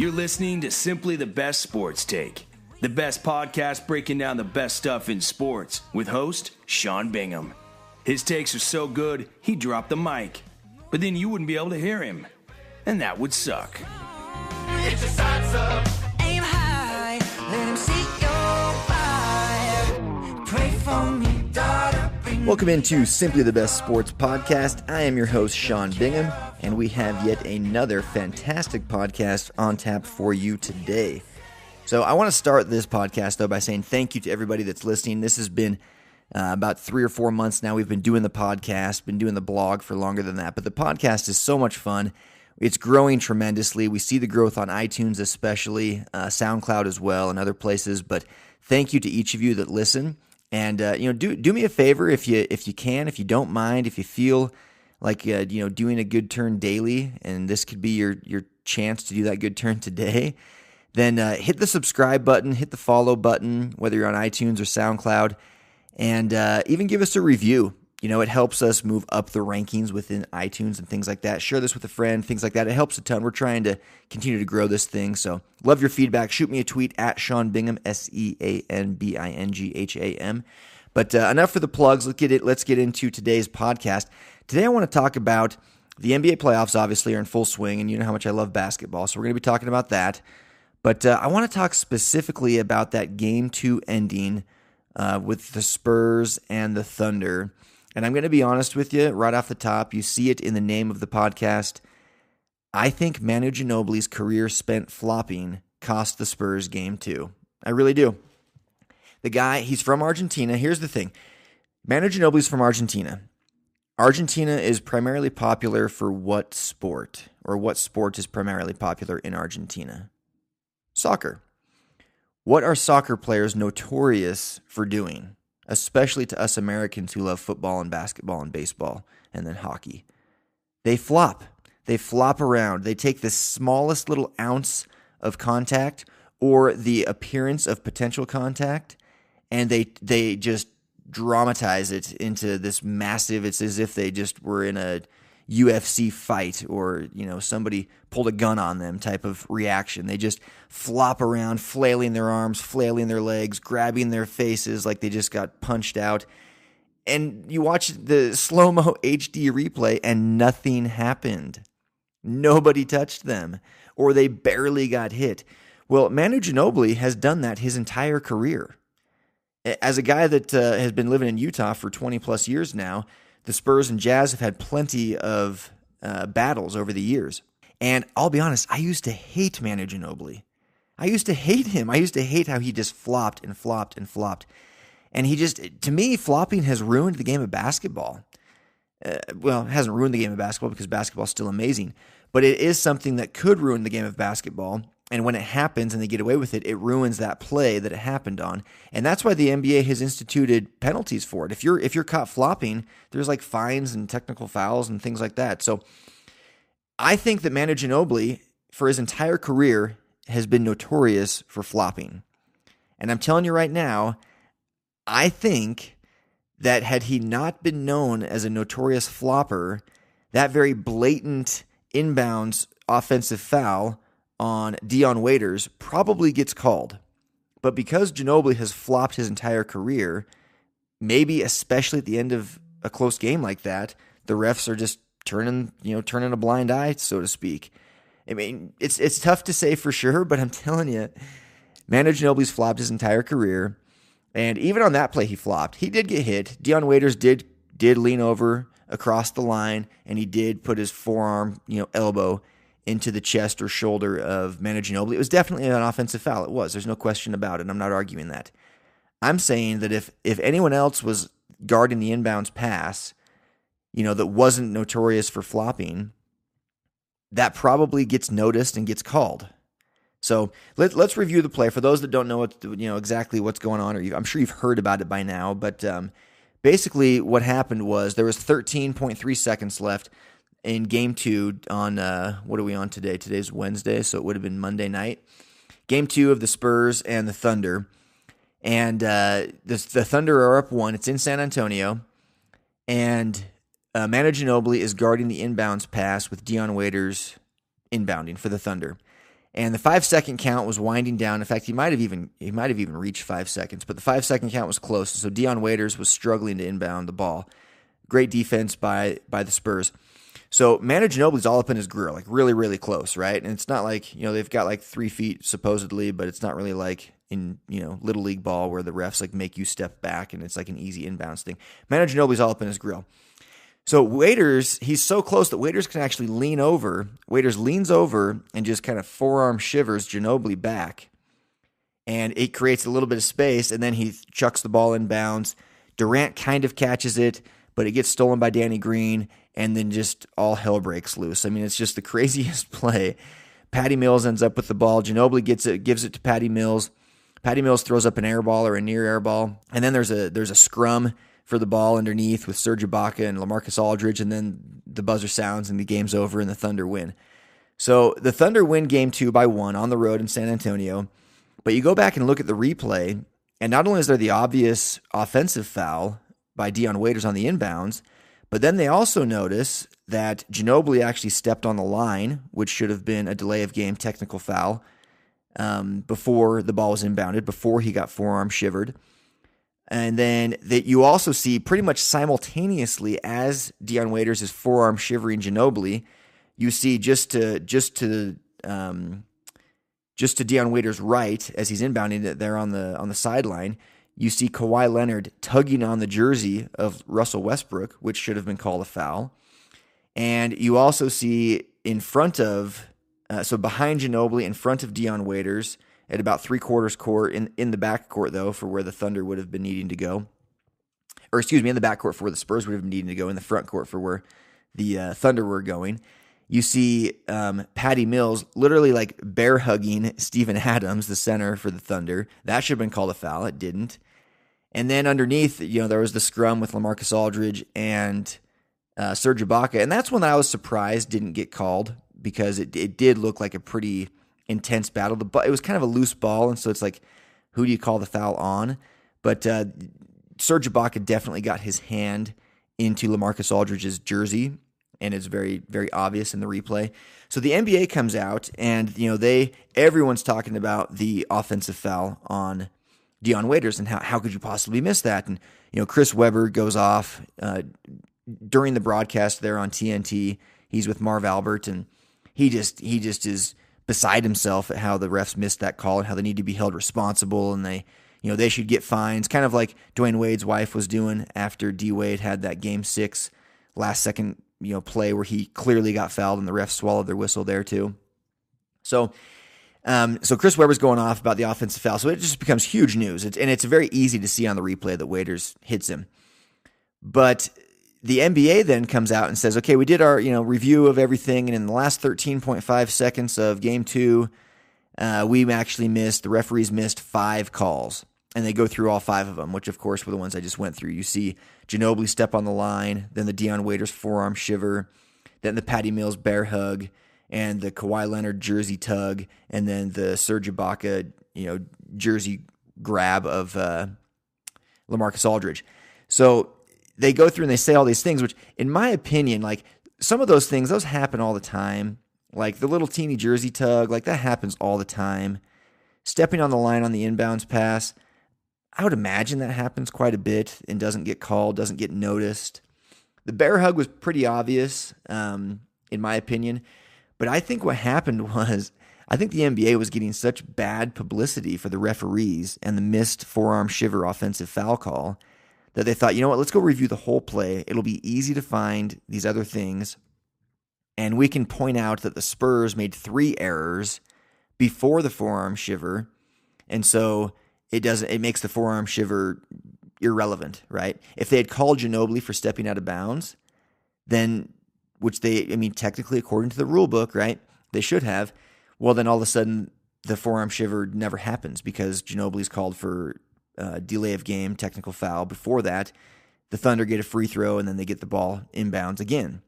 You're listening to Simply the Best Sports Take, the best podcast breaking down the best stuff in sports with host Sean Bingham. His takes are so good, he dropped the mic, but then you wouldn't be able to hear him, and that would suck. Get your sights up, aim high, let him see your fire. Pray for me, daughter. Welcome into Simply the Best Sports Podcast. I am your host, Sean Bingham, and we have yet another fantastic podcast on tap for you today. So I want to start this podcast, though, by saying thank you to everybody that's listening. This has been about 3 or 4 months now. We've been doing the podcast, been doing the blog for longer than that, but the podcast is so much fun. It's growing tremendously. We see the growth on iTunes especially, SoundCloud as well, and other places, but thank you to each of you that listen. And do me a favor if you can, if you don't mind, if you feel like doing a good turn daily, and this could be your chance to do that good turn today, then hit the subscribe button, hit the follow button, whether you're on iTunes or SoundCloud, and even give us a review. It helps us move up the rankings within iTunes and things like that. Share this with a friend, things like that. It helps a ton. We're trying to continue to grow this thing. So love your feedback. Shoot me a tweet at Sean Bingham, SeanBingham. But enough for the plugs. Let's get into today's podcast. Today I want to talk about the NBA playoffs, obviously, are in full swing, and you know how much I love basketball. So we're going to be talking about that. But I want to talk specifically about that Game 2 ending with the Spurs and the Thunder. And I'm going to be honest with you, right off the top, you see it in the name of the podcast. I think Manu Ginobili's career spent flopping cost the Spurs Game 2. I really do. The guy, he's from Argentina. Here's the thing. Manu Ginobili's from Argentina. Argentina is primarily popular for what sport? Or what sport is primarily popular in Argentina? Soccer. What are soccer players notorious for doing? Especially to us Americans who love football and basketball and baseball and then hockey. They flop. They flop around. They take the smallest little ounce of contact or the appearance of potential contact, and they just dramatize it into this massive, it's as if they just were in a UFC fight or, somebody pulled a gun on them type of reaction. They just flop around, flailing their arms, flailing their legs, grabbing their faces like they just got punched out. And you watch the slow-mo HD replay and nothing happened. Nobody touched them, or they barely got hit. Well, Manu Ginobili has done that his entire career. As a guy that has been living in Utah for 20 plus years now, the Spurs and Jazz have had plenty of battles over the years. And I'll be honest, I used to hate Manu Ginobili. I used to hate him. I used to hate how he just flopped and flopped and flopped. And to me, flopping has ruined the game of basketball. Well, it hasn't ruined the game of basketball because basketball is still amazing. But it is something that could ruin the game of basketball. And when it happens and they get away with it, it ruins that play that it happened on. And that's why the NBA has instituted penalties for it. If you're caught flopping, there's like fines and technical fouls and things like that. So I think that Manu Ginobili, for his entire career, has been notorious for flopping. And I'm telling you right now, I think that had he not been known as a notorious flopper, that very blatant inbounds offensive foul on Dion Waiters probably gets called. But because Ginobili has flopped his entire career, maybe especially at the end of a close game like that, the refs are just turning a blind eye, so to speak. I mean, it's tough to say for sure, but I'm telling you, Manu Ginobili's flopped his entire career. And even on that play he flopped. He did get hit. Dion Waiters did lean over across the line, and he did put his forearm, elbow into the chest or shoulder of Manu Ginobili. It was definitely an offensive foul. It was. There's no question about it. I'm not arguing that. I'm saying that if anyone else was guarding the inbounds pass, that wasn't notorious for flopping, that probably gets noticed and gets called. So let's review the play for those that don't know exactly what's going on. Or I'm sure you've heard about it by now, but basically what happened was there was 13.3 seconds left in Game 2 on, what are we on today? Today's Wednesday, so it would have been Monday night. Game 2 of the Spurs and the Thunder. And the Thunder are up 1. It's in San Antonio. And Manu Ginobili is guarding the inbounds pass with Dion Waiters inbounding for the Thunder. And the 5-second count was winding down. In fact, he might have even reached 5 seconds, but the 5-second count was close. So Dion Waiters was struggling to inbound the ball. Great defense by the Spurs. So Manu Ginobili's all up in his grill, like really, really close, right? And it's not like, they've got like 3 feet supposedly, but it's not really like in, Little League ball where the refs like make you step back and it's like an easy inbounds thing. Manu Ginobili's all up in his grill. So Waiters, he's so close that Waiters can actually lean over. Waiters leans over and just kind of forearm shivers Ginobili back. And it creates a little bit of space, and then he chucks the ball in bounds. Durant kind of catches it, but it gets stolen by Danny Green, and then just all hell breaks loose. I mean, it's just the craziest play. Patty Mills ends up with the ball. Ginobili gives it to Patty Mills. Patty Mills throws up an air ball or a near air ball, and then there's a scrum for the ball underneath with Serge Ibaka and LaMarcus Aldridge, and then the buzzer sounds and the game's over and the Thunder win. So the Thunder win game 2 by 1 on the road in San Antonio, but you go back and look at the replay, and not only is there the obvious offensive foul by Dion Waiters on the inbounds, but then they also notice that Ginobili actually stepped on the line, which should have been a delay of game technical foul before the ball was inbounded, before he got forearm shivered. And then that you also see pretty much simultaneously as Dion Waiters is forearm shivering Ginobili, you see just to Dion Waiters' right as he's inbounding it there on the sideline, you see Kawhi Leonard tugging on the jersey of Russell Westbrook, which should have been called a foul. And you also see in front of, so behind Ginobili, in front of Dion Waiters, at about 3/4 court, in the back court, though, for where the Thunder would have been needing to go. Or, excuse me, in the back court for where the Spurs would have been needing to go, in the front court for where the Thunder were going. You see Patty Mills literally like bear hugging Steven Adams, the center for the Thunder. That should have been called a foul. It didn't. And then underneath, there was the scrum with LaMarcus Aldridge and Serge Ibaka. And that's one that I was surprised didn't get called because it did look like a pretty intense battle. It was kind of a loose ball, and so it's like, who do you call the foul on? But Serge Ibaka definitely got his hand into LaMarcus Aldridge's jersey, and it's very, very obvious in the replay. So the NBA comes out, and everyone's talking about the offensive foul on Dion Waiters, and how could you possibly miss that? And Chris Webber goes off during the broadcast there on TNT. He's with Marv Albert, and he just is beside himself at how the refs missed that call and how they need to be held responsible, and they should get fines, kind of like Dwayne Wade's wife was doing after D Wade had that Game 6 last second play where he clearly got fouled and the refs swallowed their whistle there too. So Chris Webber's going off about the offensive foul, so it just becomes huge news, and it's very easy to see on the replay that Waiters hits him. But the NBA then comes out and says, okay, we did our review of everything, and in the last 13.5 seconds of Game 2, the referees missed 5 calls, and they go through all 5 of them, which of course were the ones I just went through. You see Ginobili step on the line, then the Dion Waiters forearm shiver, then the Patty Mills bear hug, and the Kawhi Leonard jersey tug, and then the Serge Ibaka jersey grab of LaMarcus Aldridge. So they go through and they say all these things, which in my opinion, like some of those things, those happen all the time. Like the little teeny jersey tug, like that happens all the time. Stepping on the line on the inbounds pass, I would imagine that happens quite a bit and doesn't get called, doesn't get noticed. The bear hug was pretty obvious, in my opinion. But I think what happened was, I think the NBA was getting such bad publicity for the referees and the missed forearm shiver offensive foul call that they thought, let's go review the whole play. It'll be easy to find these other things. And we can point out that the Spurs made 3 errors before the forearm shiver. And so it makes the forearm shiver irrelevant, right? If they had called Ginobili for stepping out of bounds, then, technically according to the rule book, right, they should have, well, then all of a sudden the forearm shiver never happens because Ginobili's called for delay of game, technical foul. Before that, the Thunder get a free throw and then they get the ball inbounds again.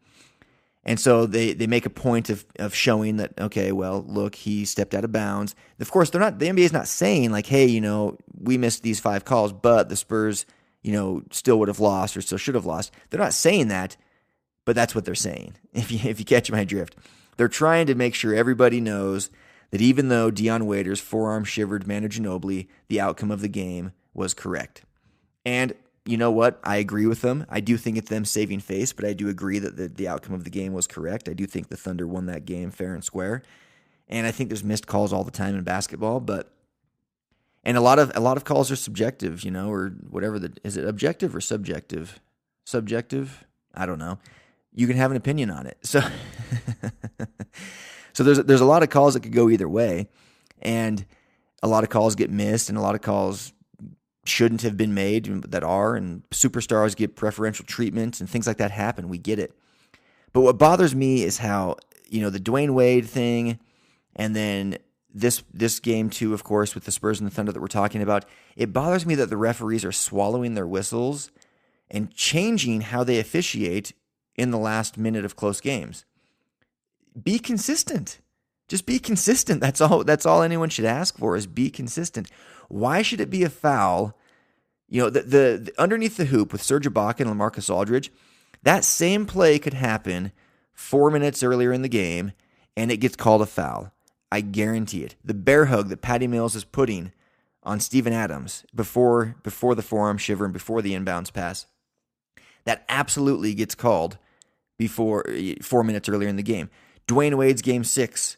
And so they make a point of showing that, okay, well, look, he stepped out of bounds. Of course, the NBA is not saying like, hey, we missed these 5 calls, but the Spurs, still would have lost or still should have lost. They're not saying that, but that's what they're saying. If you catch my drift, they're trying to make sure everybody knows that even though Dion Waiters forearm shivered Manu Ginobili, the outcome of the game was correct. And you know what? I agree with them. I do think it's them saving face, but I do agree that the outcome of the game was correct. I do think the Thunder won that game fair and square. And I think there's missed calls all the time in basketball, and a lot of calls are subjective, or whatever. Is it objective or subjective? Subjective? I don't know. You can have an opinion on it. So there's a lot of calls that could go either way, and a lot of calls get missed, and a lot of calls shouldn't have been made that are, and superstars get preferential treatment, and things like that happen. We get it. But what bothers me is how, the Dwayne Wade thing, and then this game too, of course, with the Spurs and the Thunder that we're talking about, it bothers me that the referees are swallowing their whistles and changing how they officiate in the last minute of close games. Be consistent. Just be consistent. That's all anyone should ask for, is be consistent. Why should it be a foul? The underneath the hoop with Serge Ibaka and LaMarcus Aldridge, that same play could happen 4 minutes earlier in the game, and it gets called a foul. I guarantee it. The bear hug that Patty Mills is putting on Steven Adams before the forearm shiver and before the inbounds pass, that absolutely gets called before 4 minutes earlier in the game. Dwayne Wade's Game 6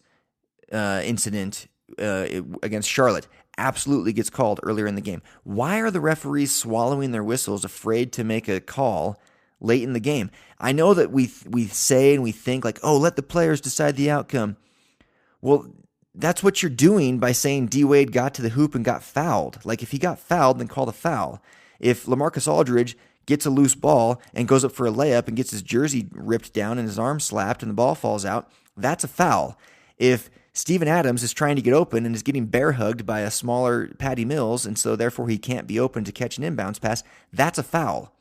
incident against Charlotte absolutely gets called earlier in the game. Why are the referees swallowing their whistles, afraid to make a call late in the game? I know that we say and we think like, oh, let the players decide the outcome. Well, that's what you're doing by saying D. Wade got to the hoop and got fouled. Like, if he got fouled, then call the foul. If LaMarcus Aldridge gets a loose ball and goes up for a layup and gets his jersey ripped down and his arm slapped and the ball falls out, that's a foul. If Steven Adams is trying to get open and is getting bear hugged by a smaller Patty Mills, and so therefore he can't be open to catch an inbounds pass, that's a foul.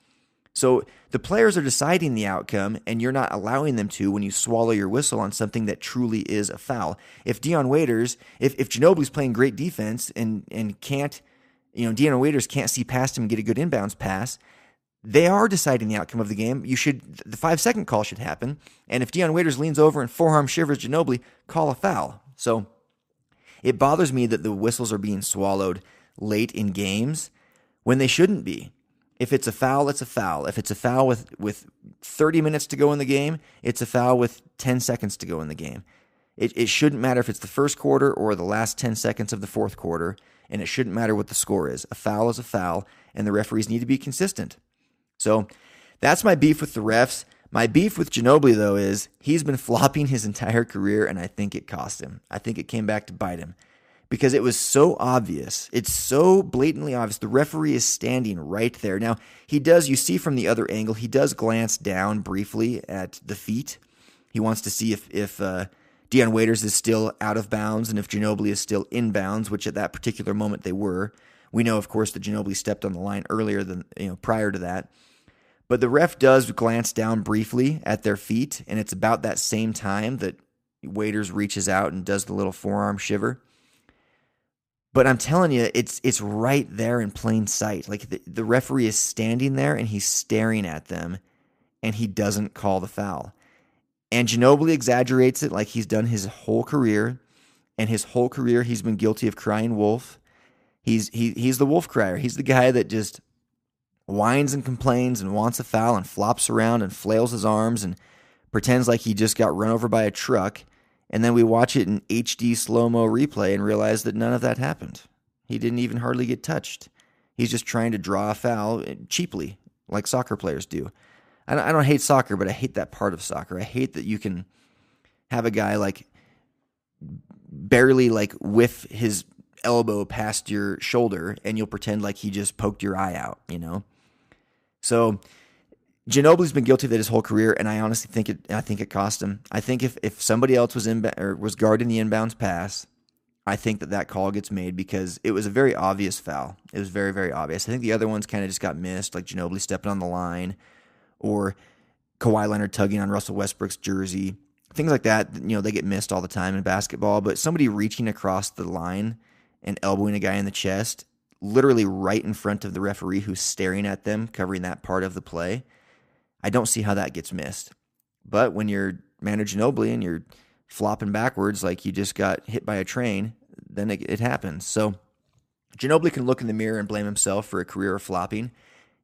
So the players are deciding the outcome, and you're not allowing them to when you swallow your whistle on something that truly is a foul. If Dion Waiters, if Ginobili's playing great defense and can't, Dion Waiters can't see past him and get a good inbounds pass, they are deciding the outcome of the game. The 5-second call should happen, and if Dion Waiters leans over and forearm shivers Ginobili, call a foul. So it bothers me that the whistles are being swallowed late in games when they shouldn't be. If it's a foul, it's a foul. If it's a foul with 30 minutes to go in the game, it's a foul with 10 seconds to go in the game. It shouldn't matter if it's the first quarter or the last 10 seconds of the fourth quarter, and it shouldn't matter what the score is. A foul is a foul, and the referees need to be consistent. So that's my beef with the refs. My beef with Ginobili, though, is he's been flopping his entire career, and I think it cost him. I think it came back to bite him. Because it was so obvious. It's so blatantly obvious. The referee is standing right there. Now, you see from the other angle, he does glance down briefly at the feet. He wants to see if Dion Waiters is still out of bounds and if Ginobili is still in bounds, which at that particular moment they were. We know, of course, that Ginobili stepped on the line earlier than, prior to that. But the ref does glance down briefly at their feet, and it's about that same time that Waiters reaches out and does the little forearm shiver. But I'm telling you, it's right there in plain sight. Like the referee is standing there and he's staring at them, and he doesn't call the foul. And Ginobili exaggerates it like he's done his whole career, and his whole career he's been guilty of crying wolf. He's the wolf crier. He's the guy that just whines and complains and wants a foul and flops around and flails his arms and pretends like he just got run over by a truck. And then we watch it in HD slow-mo replay and realize that none of that happened. He didn't even hardly get touched. He's just trying to draw a foul cheaply, like soccer players do. I don't hate soccer, but I hate that part of soccer. I hate that you can have a guy like barely like whiff his elbow past your shoulder and you'll pretend like he just poked your eye out, So Ginobili's been guilty of that his whole career, and I honestly think it cost him. I think if somebody else was guarding the inbounds pass, I think that call gets made because it was a very obvious foul. It was very, very obvious. I think the other ones kind of just got missed, like Ginobili stepping on the line or Kawhi Leonard tugging on Russell Westbrook's jersey. Things like that, they get missed all the time in basketball, but somebody reaching across the line and elbowing a guy in the chest, literally right in front of the referee who's staring at them, covering that part of the play, I don't see how that gets missed. But when you're Manu Ginobili and you're flopping backwards like you just got hit by a train, then it happens. So Ginobili can look in the mirror and blame himself for a career of flopping,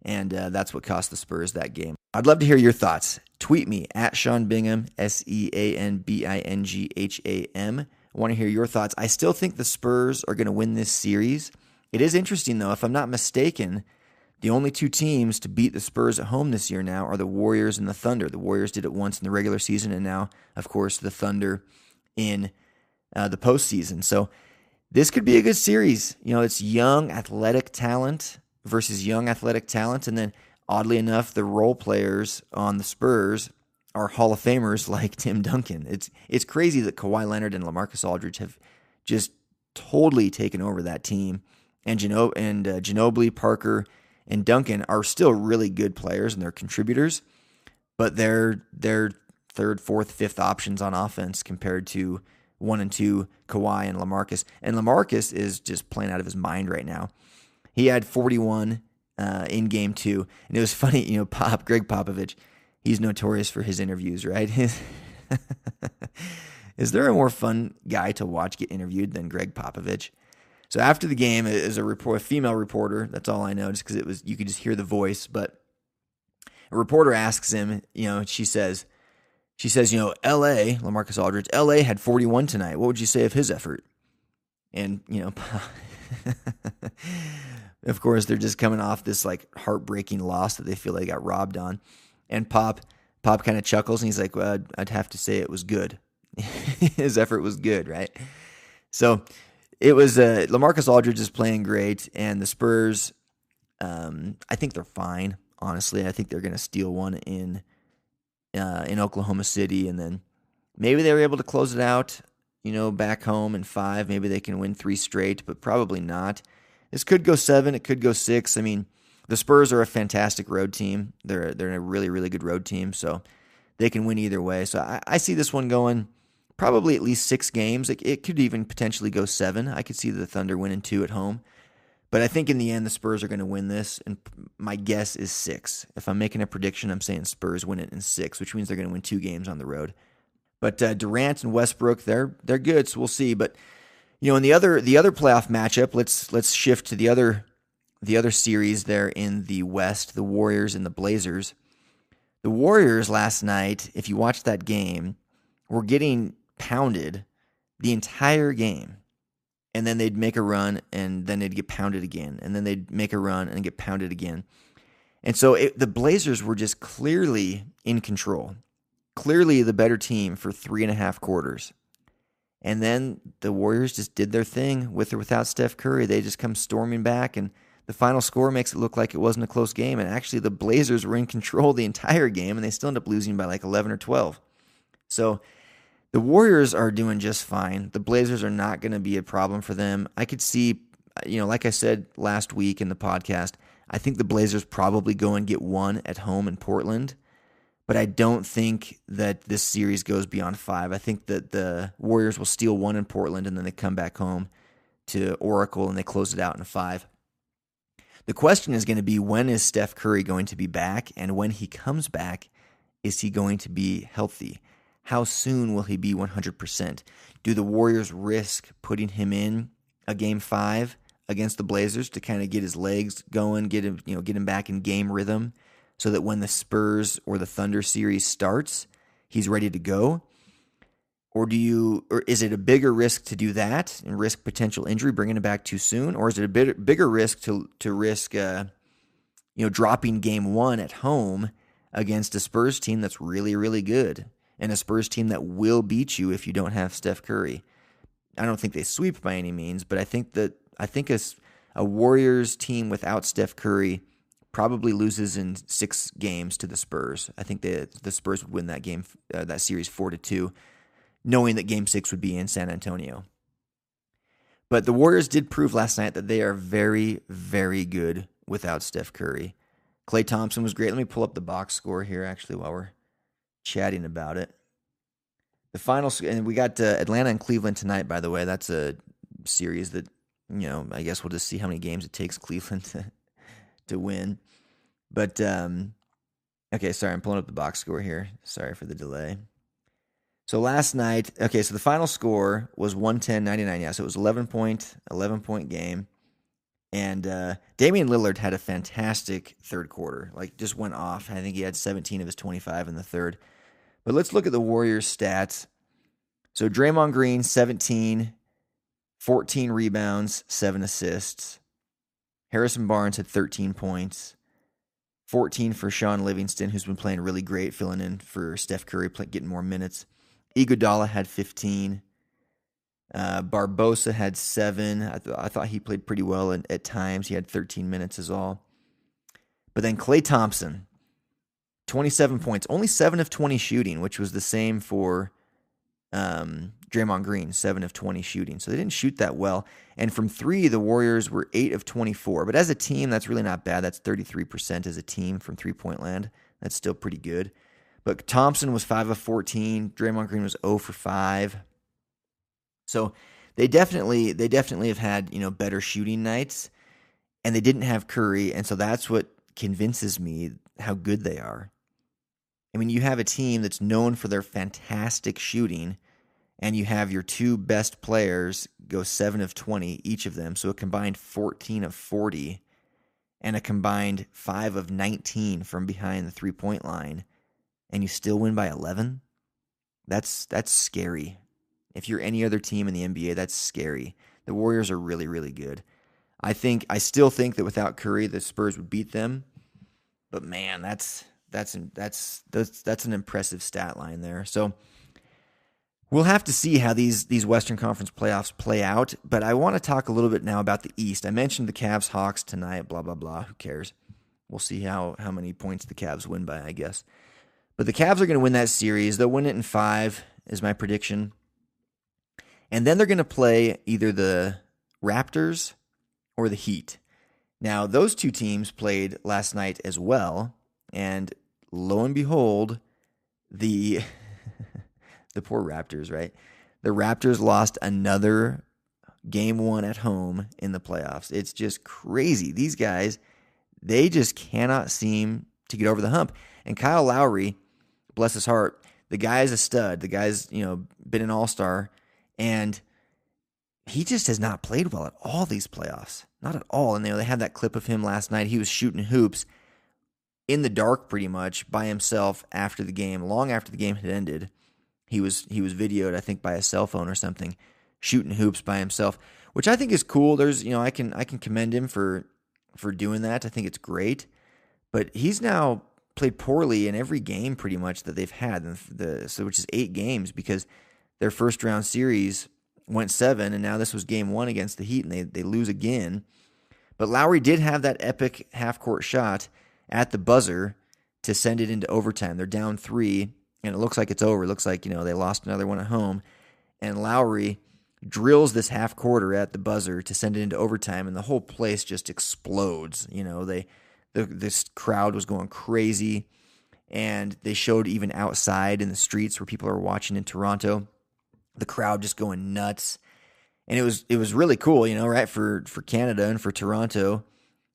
and that's what cost the Spurs that game. I'd love to hear your thoughts. Tweet me at Sean Bingham, SeanBingham. I want to hear your thoughts. I still think the Spurs are going to win this series. It is interesting, though. If I'm not mistaken, the only two teams to beat the Spurs at home this year now are the Warriors and the Thunder. The Warriors did it once in the regular season, and now, of course, the Thunder in the postseason. So this could be a good series. It's young athletic talent versus young athletic talent, and then oddly enough, the role players on the Spurs are Hall of Famers like Tim Duncan. It's crazy that Kawhi Leonard and LaMarcus Aldridge have just totally taken over that team, and Ginobili, Parker, and Duncan are still really good players and they're contributors, but they're third, fourth, fifth options on offense compared to 1 and 2 Kawhi and LaMarcus. And LaMarcus is just playing out of his mind right now. He had 41 in game 2, and it was funny. Greg Popovich, he's notorious for his interviews, right? Is there a more fun guy to watch get interviewed than Greg Popovich? So after the game, as a female reporter, that's all I know, just because you could just hear the voice. But a reporter asks him, she says, L.A., LaMarcus Aldridge, L.A. had 41 tonight. What would you say of his effort? And of course, they're just coming off this like heartbreaking loss that they feel they got robbed on. And Pop kind of chuckles and he's like, well, I'd have to say it was good. His effort was good, right? So it was LaMarcus Aldridge is playing great, and the Spurs, I think they're fine. Honestly, I think they're going to steal one in Oklahoma City, and then maybe they were able to close it out, back home in 5. Maybe they can win 3 straight, but probably not. This could go 7. It could go 6. I mean, the Spurs are a fantastic road team. They're a really, really good road team, so they can win either way. So I see this one going probably at least 6 games. It could even potentially go 7. I could see the Thunder winning 2 at home. But I think in the end, the Spurs are going to win this, and my guess is 6. If I'm making a prediction, I'm saying Spurs win it in 6, which means they're going to win 2 games on the road. But Durant and Westbrook, they're good, so we'll see. But in the other playoff matchup, let's shift to the other series there in the West, the Warriors and the Blazers. The Warriors last night, if you watched that game, were getting pounded the entire game. And then they'd make a run, and then they'd get pounded again. And then they'd make a run and get pounded again. And so the Blazers were just clearly in control. Clearly the better team for 3.5 quarters. And then the Warriors just did their thing with or without Steph Curry. They just come storming back, and the final score makes it look like it wasn't a close game. And actually the Blazers were in control the entire game, and they still end up losing by like 11 or 12. So the Warriors are doing just fine. The Blazers are not going to be a problem for them. I could see, like I said last week in the podcast, I think the Blazers probably go and get 1 at home in Portland. But I don't think that this series goes beyond 5. I think that the Warriors will steal 1 in Portland, and then they come back home to Oracle, and they close it out in 5. The question is going to be, when is Steph Curry going to be back? And when he comes back, is he going to be healthy? How soon will he be 100%? Do the Warriors risk putting him in a game 5 against the Blazers to kind of get his legs going, get him back in game rhythm, so that when the Spurs or the Thunder series starts, he's ready to go? Or is it a bigger risk to do that and risk potential injury, bringing him back too soon? Or is it a bigger risk to risk dropping game 1 at home against a Spurs team that's really, really good, and a Spurs team that will beat you if you don't have Steph Curry? I don't think they sweep by any means, but I think a Warriors team without Steph Curry probably loses in 6 games to the Spurs. I think the Spurs would win that game, that series 4-2, knowing that Game 6 would be in San Antonio. But the Warriors did prove last night that they are very, very good without Steph Curry. Klay Thompson was great. Let me pull up the box score here, actually, while we're chatting about it. The final, and we got Atlanta and Cleveland tonight, by the way. That's a series that, I guess we'll just see how many games it takes Cleveland to win. But, okay, sorry, I'm pulling up the box score here. Sorry for the delay. So last night, okay, so the final score was 110-99. Yeah, so it was 11-point game. And Damian Lillard had a fantastic third quarter. Like, just went off. I think he had 17 of his 25 in the third. But let's look at the Warriors' stats. So Draymond Green, 17, 14 rebounds, 7 assists. Harrison Barnes had 13 points. 14 for Sean Livingston, who's been playing really great, filling in for Steph Curry, getting more minutes. Iguodala had 15. Barbosa had 7. I thought he played pretty well at times. He had 13 minutes is all. But then Klay Thompson, 27 points. Only 7 of 20 shooting, which was the same for Draymond Green, 7 of 20 shooting. So they didn't shoot that well. And from 3, the Warriors were 8 of 24. But as a team, that's really not bad. That's 33% as a team from three-point land. That's still pretty good. But Thompson was 5 of 14. Draymond Green was 0 for 5. So they definitely have had, better shooting nights, and they didn't have Curry, and so that's what convinces me how good they are. I mean, you have a team that's known for their fantastic shooting, and you have your 2 best players go 7 of 20, each of them, so a combined 14 of 40, and a combined 5 of 19 from behind the three-point line, and you still win by 11? That's scary. If you're any other team in the NBA, that's scary. The Warriors are really, really good. I still think that without Curry, the Spurs would beat them. But man, that's an impressive stat line there. So we'll have to see how these Western Conference playoffs play out. But I want to talk a little bit now about the East. I mentioned the Cavs Hawks tonight. Blah blah blah. Who cares? We'll see how many points the Cavs win by, I guess. But the Cavs are going to win that series. They'll win it in 5, is my prediction. And then they're going to play either the Raptors or the Heat. Now, those 2 teams played last night as well, and lo and behold, the poor Raptors, right? The Raptors lost another game 1 at home in the playoffs. It's just crazy. These guys, they just cannot seem to get over the hump. And Kyle Lowry, bless his heart, the guy's a stud. The guy's, been an all-star. And he just has not played well at all these playoffs. Not at all. And they had that clip of him last night. He was shooting hoops in the dark pretty much by himself after the game, long after the game had ended. He was videoed, I think, by a cell phone or something, shooting hoops by himself, which I think is cool. There's, I can commend him for doing that. I think it's great. But he's now played poorly in every game pretty much that they've had, which is 8 games, because their first round series went 7, and now this was game 1 against the Heat, and they lose again. But Lowry did have that epic half-court shot at the buzzer to send it into overtime. They're down 3, and it looks like it's over. It looks like, they lost another one at home. And Lowry drills this half-quarter at the buzzer to send it into overtime, and the whole place just explodes. This crowd was going crazy, and they showed even outside in the streets where people are watching in Toronto, the crowd just going nuts. And it was really cool, right, for Canada and for Toronto.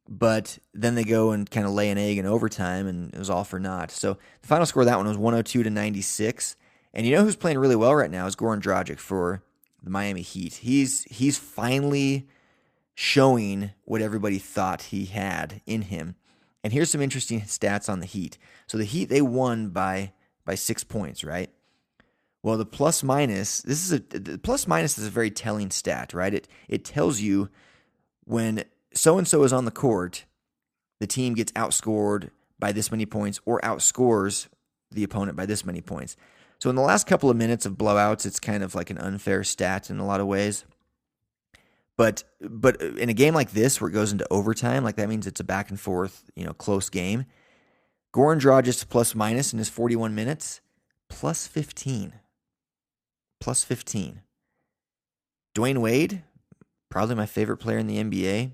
But then they go and kind of lay an egg in overtime, and it was all for naught. So the final score of that one was 102-96. And who's playing really well right now is Goran Dragic for the Miami Heat. He's finally showing what everybody thought he had in him. And here's some interesting stats on the Heat. So the Heat, they won by 6 points, right? Well, the plus minus, the plus minus is a very telling stat, right? It tells you when so-and-so is on the court, the team gets outscored by this many points or outscores the opponent by this many points. So in the last couple of minutes of blowouts, it's kind of like an unfair stat in a lot of ways. But in a game like this where it goes into overtime, like that means it's a back and forth, close game. Goran Dragic's plus minus in his 41 minutes, plus 15. Plus 15. Dwayne Wade, probably my favorite player in the NBA,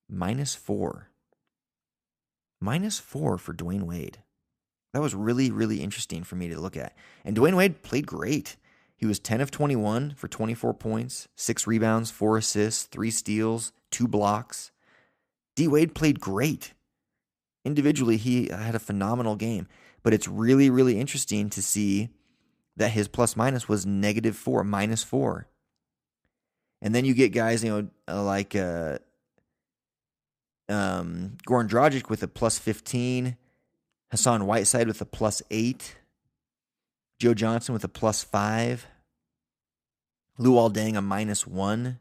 minus 4. Minus 4 for Dwayne Wade. That was really, really interesting for me to look at. And Dwayne Wade played great. He was 10 of 21 for 24 points, 6 rebounds, 4 assists, 3 steals, 2 blocks. D. Wade played great. Individually, he had a phenomenal game. But it's really, really interesting to see that his plus minus was -4, -4. And then you get guys, like Goran Dragic with a +15, Hassan Whiteside with a +8, Joe Johnson with a +5, Luol Deng a -1.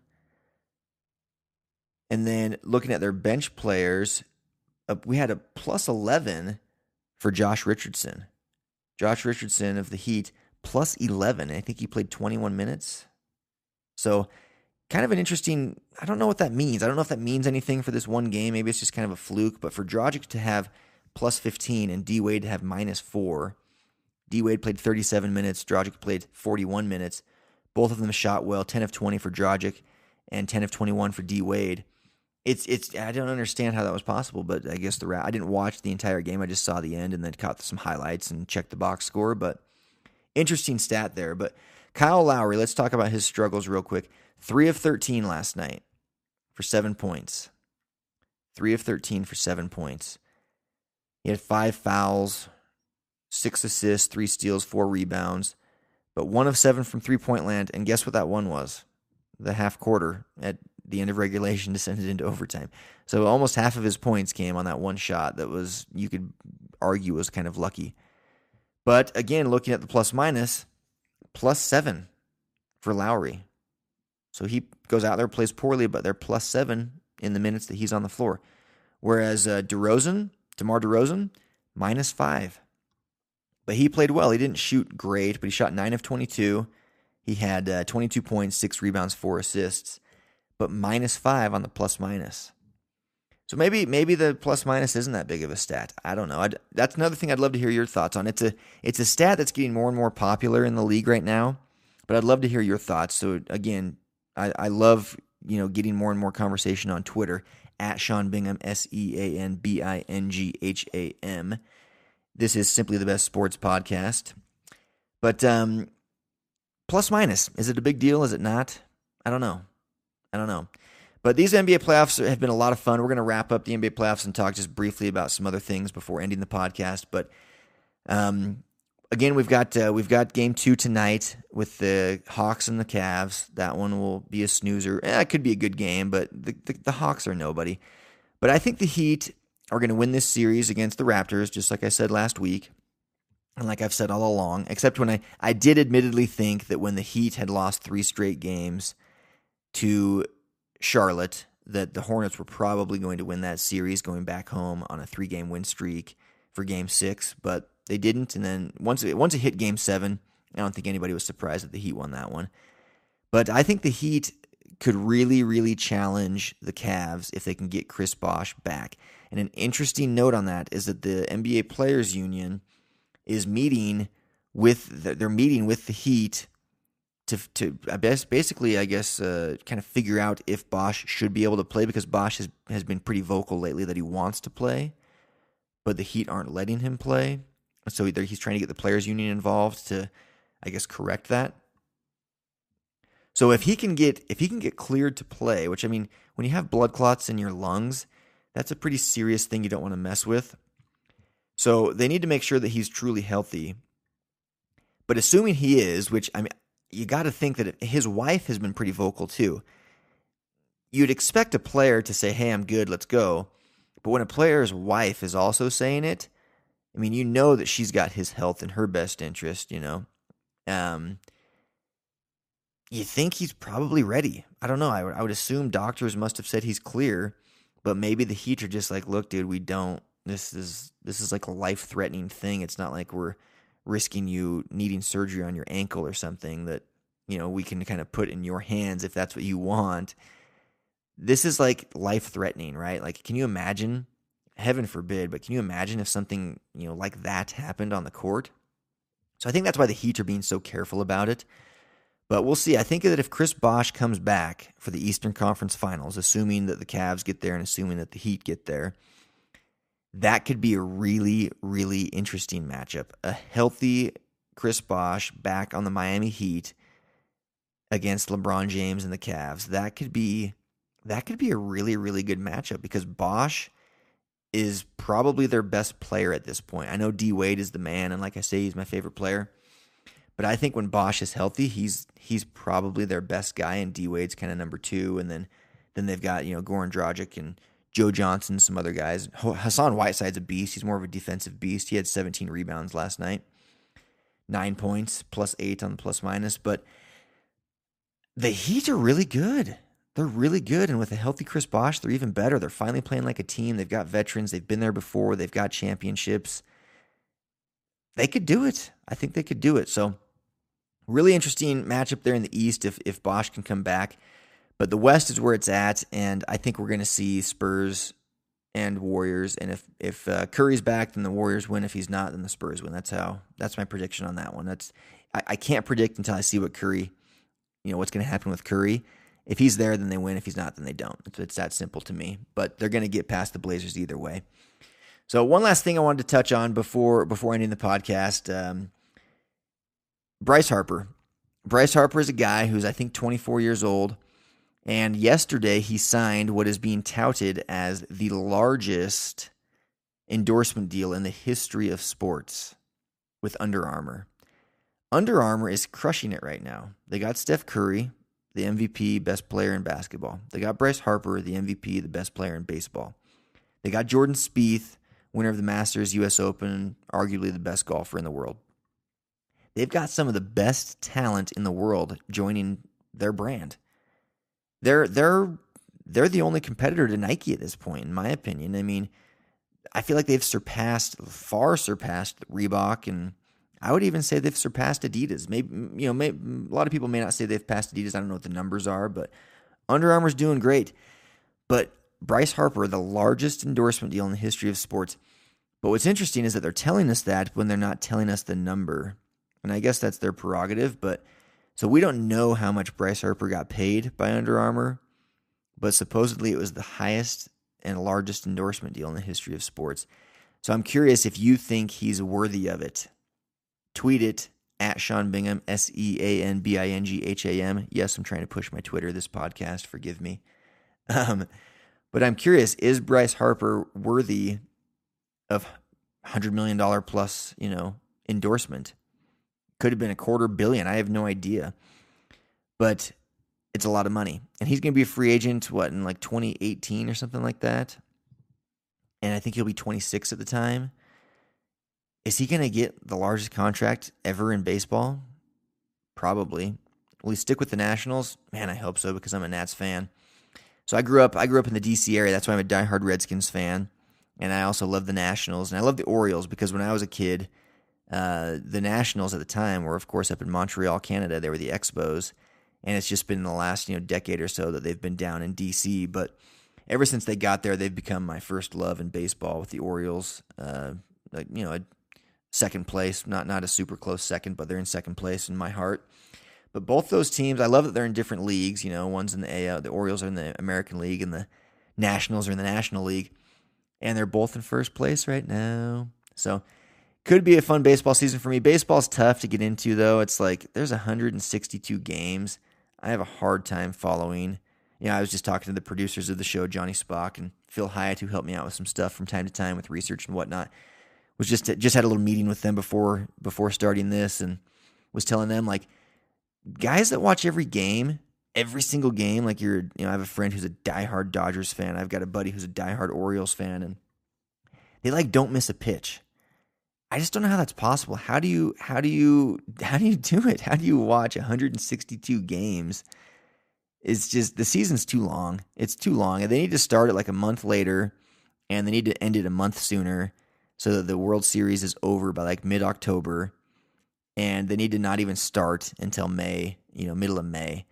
And then looking at their bench players, we had a +11 for Josh Richardson. Josh Richardson of the Heat, +11. I think he played 21 minutes. So kind of an interesting, I don't know what that means. I don't know if that means anything for this one game. Maybe it's just kind of a fluke. But for Dragic to have +15 and D Wade to have -4, D Wade played 37 minutes. Dragic played 41 minutes. Both of them shot well, 10 of 20 for Dragic and 10 of 21 for D Wade. It's I don't understand how that was possible, but I guess I didn't watch the entire game. I just saw the end and then caught some highlights and checked the box score. But interesting stat there. But Kyle Lowry, let's talk about his struggles real quick. 3 of 13 last night for 7 points. 3 of 13 for 7 points. He had 5 fouls, 6 assists, 3 steals, 4 rebounds, but 1 of 7 from three-point land. And guess what that one was? The half quarter at the end of regulation descended into overtime. So almost half of his points came on that one shot that was, you could argue, was kind of lucky. But again, looking at the plus minus, +7 for Lowry. So he goes out there, plays poorly, but they're +7 in the minutes that he's on the floor. Whereas DeMar DeRozan, -5. But he played well. He didn't shoot great, but he shot 9 of 22. He had 22 points, 6 rebounds, 4 assists, but -5 on the plus minus. So maybe the plus minus isn't that big of a stat. I don't know. That's another thing I'd love to hear your thoughts on. It's a stat that's getting more and more popular in the league right now, but I'd love to hear your thoughts. So again, I love getting more and more conversation on Twitter at Sean Bingham, SeanBingham. This is Simply the Best Sports Podcast. But plus minus, is it a big deal? Is it not? I don't know. But these NBA playoffs have been a lot of fun. We're going to wrap up the NBA playoffs and talk just briefly about some other things before ending the podcast. But again, we've got Game 2 tonight with the Hawks and the Cavs. That one will be a snoozer. It could be a good game, but the Hawks are nobody. But I think the Heat are going to win this series against the Raptors, just like I said last week, and like I've said all along, except when I did admittedly think that when the Heat had lost 3 straight games to Charlotte, that the Hornets were probably going to win that series going back home on a 3-game win streak for Game 6, but they didn't. And then once it hit Game 7, I don't think anybody was surprised that the Heat won that one. But I think the Heat could really, really challenge the Cavs if they can get Chris Bosh back. And an interesting note on that is that the NBA Players Union is meeting with the Heat to basically, I guess, kind of figure out if Bosh should be able to play, because Bosh has been pretty vocal lately that he wants to play, but the Heat aren't letting him play. So he's trying to get the Players Union involved to, I guess, correct that. So if he can get cleared to play, which, I mean, when you have blood clots in your lungs, that's a pretty serious thing you don't want to mess with. So they need to make sure that he's truly healthy. But assuming he is, which, I mean, you got to think that his wife has been pretty vocal too. You'd expect a player to say, hey, I'm good, let's go. But when a player's wife is also saying it, I mean, you know that she's got his health in her best interest, You think he's probably ready. I don't know. I would assume doctors must have said he's clear, but maybe the Heat are just like, look, dude, we don't. This is like a life-threatening thing. It's not like we're risking you needing surgery on your ankle or something that, we can kind of put in your hands if that's what you want. This is like life-threatening, right? Like, can you imagine, heaven forbid, but can you imagine if something, like that happened on the court? So I think that's why the Heat are being so careful about it. But we'll see. I think that if Chris Bosh comes back for the Eastern Conference Finals, assuming that the Cavs get there and assuming that the Heat get there, that could be a really, really interesting matchup. A healthy Chris Bosh back on the Miami Heat against LeBron James and the Cavs. That could be a really, really good matchup because Bosh is probably their best player at this point. I know D Wade is the man, and like I say, he's my favorite player. But I think when Bosch is healthy, he's probably their best guy, and D Wade's kind of number 2, and then they've got Goran Dragic and Joe Johnson, some other guys. Hassan Whiteside's a beast. He's more of a defensive beast. He had 17 rebounds last night, 9 points, +8 on the plus minus. But the Heat are really good. They're really good, and with a healthy Chris Bosh, they're even better. They're finally playing like a team. They've got veterans. They've been there before. They've got championships. They could do it. I think they could do it. So really interesting matchup there in the East if Bosh can come back. But the West is where it's at, and I think we're going to see Spurs and Warriors. And if Curry's back, then the Warriors win. If he's not, then the Spurs win. That's my prediction on that one. I can't predict until I see what Curry, what's going to happen with Curry. If he's there, then they win. If he's not, then they don't. It's that simple to me. But they're going to get past the Blazers either way. So one last thing I wanted to touch on before ending the podcast, Bryce Harper. Bryce Harper is a guy who's, I think, 24 years old. And yesterday he signed what is being touted as the largest endorsement deal in the history of sports with Under Armour. Under Armour is crushing it right now. They got Steph Curry, the MVP, best player in basketball. They got Bryce Harper, the MVP, the best player in baseball. They got Jordan Spieth, winner of the Masters, U.S. Open, arguably the best golfer in the world. They've got some of the best talent in the world joining their brand. They're the only competitor to Nike at this point, in my opinion. I mean, I feel like they've far surpassed Reebok, and I would even say they've surpassed Adidas. Maybe a lot of people may not say they've passed Adidas. I don't know what the numbers are, but Under Armour's doing great. But Bryce Harper, the largest endorsement deal in the history of sports. But what's interesting is that they're telling us that when they're not telling us the number. And I guess that's their prerogative, but so we don't know how much Bryce Harper got paid by Under Armour, but supposedly it was the highest and largest endorsement deal in the history of sports. So I'm curious if you think he's worthy of it. Tweet it at Sean Bingham, SeanBingham. Yes, I'm trying to push my Twitter this podcast. Forgive me. But I'm curious, is Bryce Harper worthy of $100 million plus, endorsement? Could have been $250 million. I have no idea. But it's a lot of money. And he's going to be a free agent, in like 2018 or something like that? And I think he'll be 26 at the time. Is he going to get the largest contract ever in baseball? Probably. Will he stick with the Nationals? Man, I hope so, because I'm a Nats fan. So I grew up in the D.C. area. That's why I'm a diehard Redskins fan. And I also love the Nationals. And I love the Orioles because when I was a kid, the Nationals at the time were, of course, up in Montreal, Canada. They were the Expos. And it's just been in the last decade or so that they've been down in D.C. But ever since they got there, they've become my first love in baseball with the Orioles. A second place, not a super close second, but they're in second place in my heart. But both those teams, I love that they're in different leagues. One's in the AL, the Orioles are in the American League, and the Nationals are in the National League. And they're both in first place right now. So could be a fun baseball season for me. Baseball's tough to get into, though. It's like there's 162 games. I have a hard time following. I was just talking to the producers of the show, Johnny Spock and Phil Hyatt, who helped me out with some stuff from time to time with research and whatnot. Was just had a little meeting with them before starting this, and was telling them, like, guys that watch every single game, like I have a friend who's a diehard Dodgers fan. I've got a buddy who's a diehard Orioles fan, and they don't miss a pitch. I just don't know how that's possible. How do you do it? How do you watch 162 games? It's just, the season's too long. It's too long. And they need to start it like a month later, and they need to end it a month sooner so that the World Series is over by like mid-October. And they need to not even start until May, middle of May.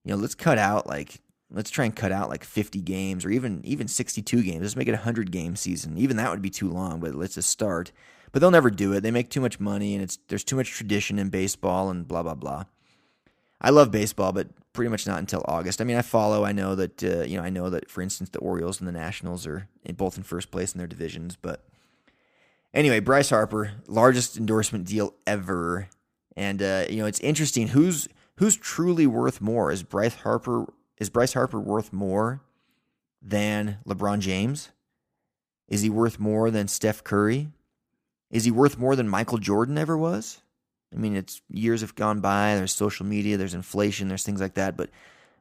Let's try and cut out like 50 games or even 62 games. Let's make it a 100-game season. Even that would be too long, but let's just start. But they'll never do it. They make too much money, and there's too much tradition in baseball and blah, blah, blah. I love baseball, but pretty much not until August. I mean, I know that, for instance, the Orioles and the Nationals are both in first place in their divisions. But anyway, Bryce Harper, largest endorsement deal ever. And, it's interesting. Who's truly worth more? Is Bryce Harper worth more than LeBron James? Is he worth more than Steph Curry? Is he worth more than Michael Jordan ever was? I mean, it's years have gone by. There's social media, there's inflation, there's things like that. But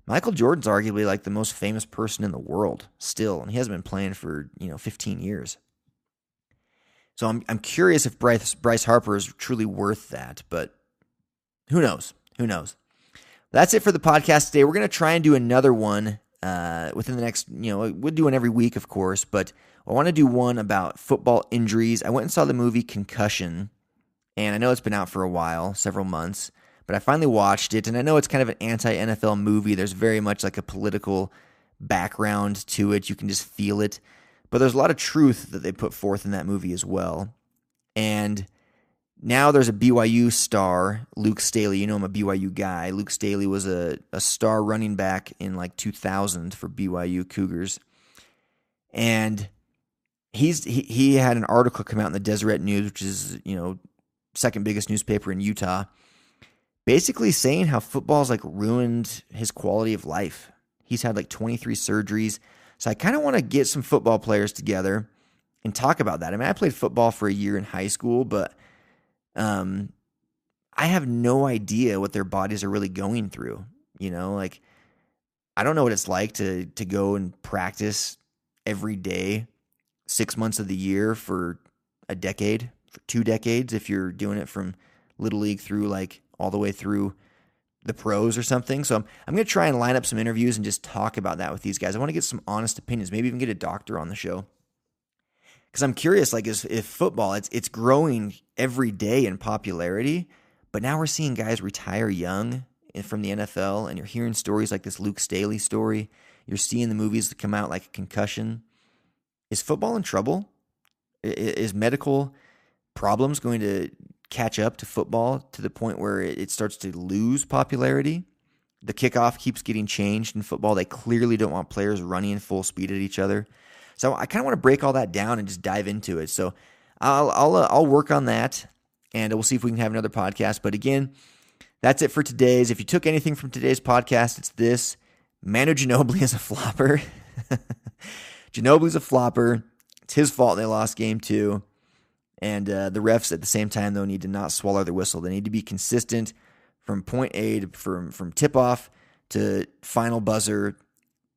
Michael Jordan's arguably like the most famous person in the world still, and he hasn't been playing for 15 years. So I'm curious if Bryce Harper is truly worth that, but who knows? Who knows? That's it for the podcast today. We're going to try and do another one within the next, we'll do one every week, of course, but I want to do one about football injuries. I went and saw the movie Concussion, and I know it's been out for a while, several months, but I finally watched it, and I know it's kind of an anti-NFL movie. There's very much like a political background to it. You can just feel it. But there's a lot of truth that they put forth in that movie as well. And now there's a BYU star, Luke Staley. You know I'm a BYU guy. Luke Staley was a star running back in like 2000 for BYU Cougars. And he had an article come out in the Deseret News, which is, second biggest newspaper in Utah, basically saying how football's like ruined his quality of life. He's had like 23 surgeries. So I kind of want to get some football players together and talk about that. I mean, I played football for a year in high school, but I have no idea what their bodies are really going through. Like I don't know what it's like to go and practice every day, 6 months of the year for a decade, for 2 decades, if you're doing it from Little League through like all the way through the pros or something. So I'm going to try and line up some interviews and just talk about that with these guys. I want to get some honest opinions, maybe even get a doctor on the show. Because I'm curious, like if football, it's growing every day in popularity, but now we're seeing guys retire young from the NFL, and you're hearing stories like this Luke Staley story. You're seeing the movies that come out like Concussion. Is football in trouble? Is medical problems going to catch up to football to the point where it starts to lose popularity? The kickoff keeps getting changed in football. They clearly don't want players running full speed at each other. So I kind of want to break all that down and just dive into it. So I'll work on that, and we'll see if we can have another podcast. But again, that's it for today's. If you took anything from today's podcast, it's this: Manu Ginobili is a flopper. Ginobili's a flopper. It's his fault they lost game 2. And the refs at the same time, though, need to not swallow their whistle. They need to be consistent from point A to from tip-off to final buzzer.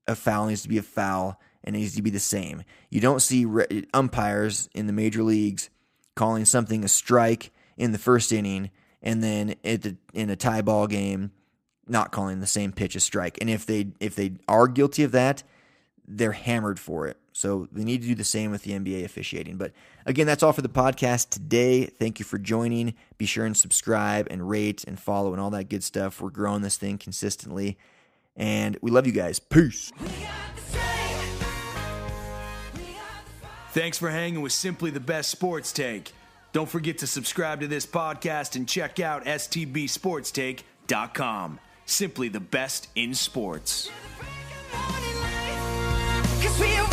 A foul needs to be a foul, and it needs to be the same. You don't see umpires in the major leagues calling something a strike in the first inning, and then in a tie ball game, not calling the same pitch a strike. And if they are guilty of that, they're hammered for it. So they need to do the same with the NBA officiating. But again, that's all for the podcast today. Thank you for joining. Be sure and subscribe and rate and follow and all that good stuff. We're growing this thing consistently. And we love you guys. Peace. Thanks for hanging with Simply the Best Sports Take. Don't forget to subscribe to this podcast and check out stbsportstake.com. Simply the best in sports. 'Cause we are